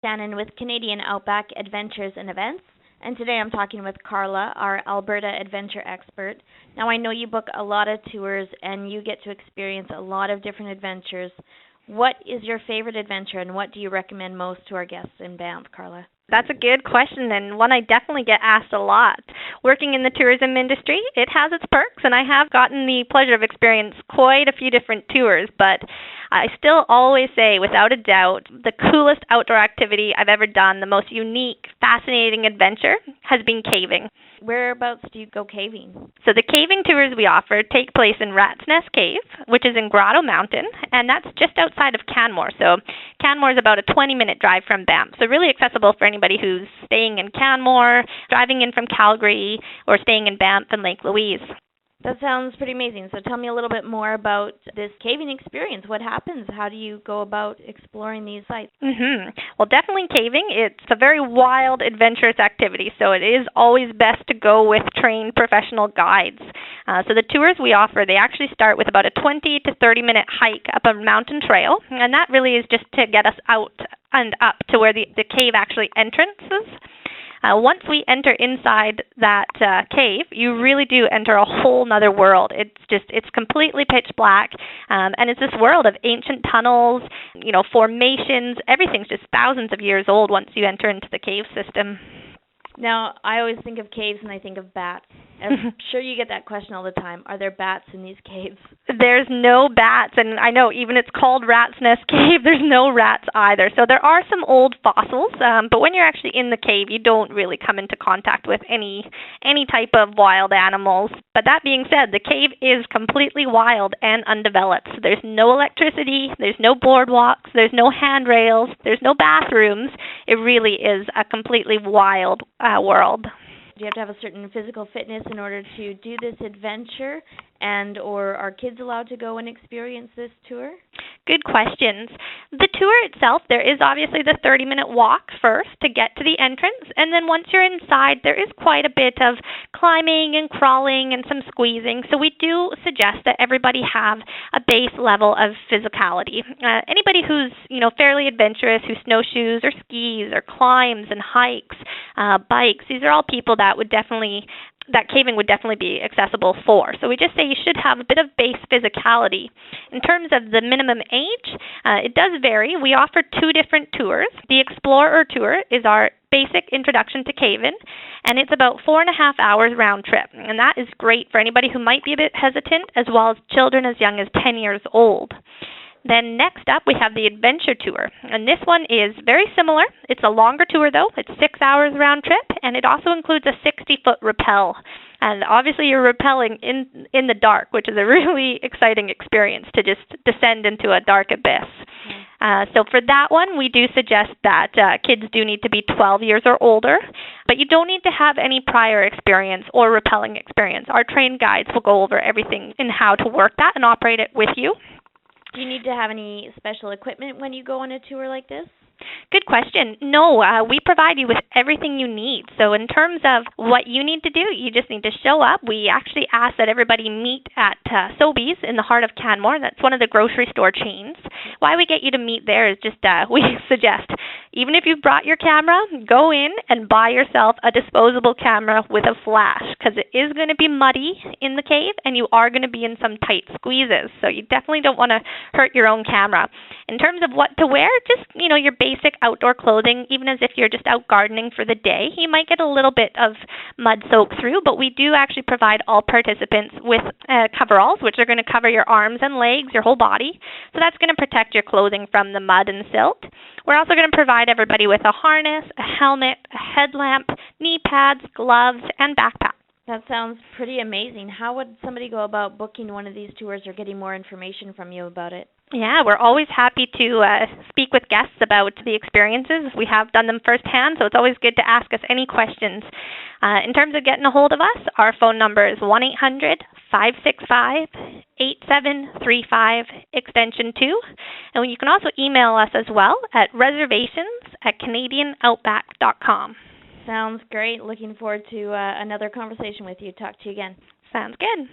Shannon with Canadian Outback Adventures and Events, and today I'm talking with Carla, our Alberta adventure expert. Now, I know you book a lot of tours and you get to experience a lot of different adventures. What is your favorite adventure and what do you recommend most to our guests in Banff, Carla? That's a good question and one I definitely get asked a lot. Working in the tourism industry, it has its perks, and I have gotten the pleasure of experiencing quite a few different tours, but I still always say, without a doubt, the coolest outdoor activity I've ever done, the most unique, fascinating adventure, has been caving. Whereabouts do you go caving? So the caving tours we offer take place in Rat's Nest Cave, which is in Grotto Mountain, and that's just outside of Canmore. So Canmore is about a 20-minute drive from Banff, so really accessible for anybody who's staying in Canmore, driving in from Calgary, or staying in Banff and Lake Louise. That sounds pretty amazing. So tell me a little bit more about this caving experience. What happens? How do you go about exploring these sites? Well, definitely caving. It's a very wild, adventurous activity, so it is always best to go with trained professional guides. So the tours we offer, they actually start with about a 20 to 30-minute hike up a mountain trail, and that really is just to get us out and up to where the cave actually entrances. Once we enter inside that cave, you really do enter a whole nother world. It's completely pitch black, and it's this world of ancient tunnels, formations. Everything's just thousands of years old once you enter into the cave system. Now, I always think of caves and I think of bats. I'm sure you get that question all the time. Are there bats in these caves? There's no bats, and I know even it's called Rat's Nest Cave, there's no rats either. So there are some old fossils, but when you're actually in the cave, you don't really come into contact with any type of wild animals. But that being said, the cave is completely wild and undeveloped. So there's no electricity, there's no boardwalks, there's no handrails, there's no bathrooms. It really is a completely wild world. Do you have to have a certain physical fitness in order to do this adventure, and or are kids allowed to go and experience this tour? Good questions. The tour itself, there is obviously the 30-minute walk first to get to the entrance, and then once you're inside, there is quite a bit of climbing and crawling and some squeezing, so we do suggest that everybody have a base level of physicality. Anybody who's, fairly adventurous, who snowshoes or skis or climbs and hikes, bikes, these are all people that caving would definitely be accessible for. So we just say you should have a bit of base physicality. In terms of the minimum age, it does vary. We offer 2 different tours. The Explorer Tour is our basic introduction to caving, and it's about 4.5 hours round trip. And that is great for anybody who might be a bit hesitant, as well as children as young as 10 years old. Then next up, we have the Adventure Tour, and this one is very similar. It's a longer tour, though. It's 6 hours round trip, and it also includes a 60-foot rappel. And obviously, you're rappelling in the dark, which is a really exciting experience to just descend into a dark abyss. So for that one, we do suggest that kids do need to be 12 years or older, but you don't need to have any prior experience or rappelling experience. Our trained guides will go over everything and how to work that and operate it with you. Do you need to have any special equipment when you go on a tour like this? Good question. No, we provide you with everything you need. So in terms of what you need to do, you just need to show up. We actually ask that everybody meet at Sobeys in the heart of Canmore. That's one of the grocery store chains. Why we get you to meet there is just we suggest, even if you've brought your camera, go in and buy yourself a disposable camera with a flash, because it is going to be muddy in the cave and you are going to be in some tight squeezes. So you definitely don't want to hurt your own camera. In terms of what to wear, just, your basic outdoor clothing. Even as if you're just out gardening for the day, you might get a little bit of mud soak through, but we do actually provide all participants with coveralls, which are going to cover your arms and legs, your whole body. So that's going to protect your clothing from the mud and silt. We're also going to provide everybody with a harness, a helmet, a headlamp, knee pads, gloves, and backpack. That sounds pretty amazing. How would somebody go about booking one of these tours or getting more information from you about it? Yeah, we're always happy to speak with guests about the experiences. We have done them firsthand, so it's always good to ask us any questions. In terms of getting a hold of us, our phone number is 1-800-565-8735, extension 2. And you can also email us as well at reservations@canadianoutback.com. Sounds great. Looking forward to another conversation with you. Talk to you again. Sounds good.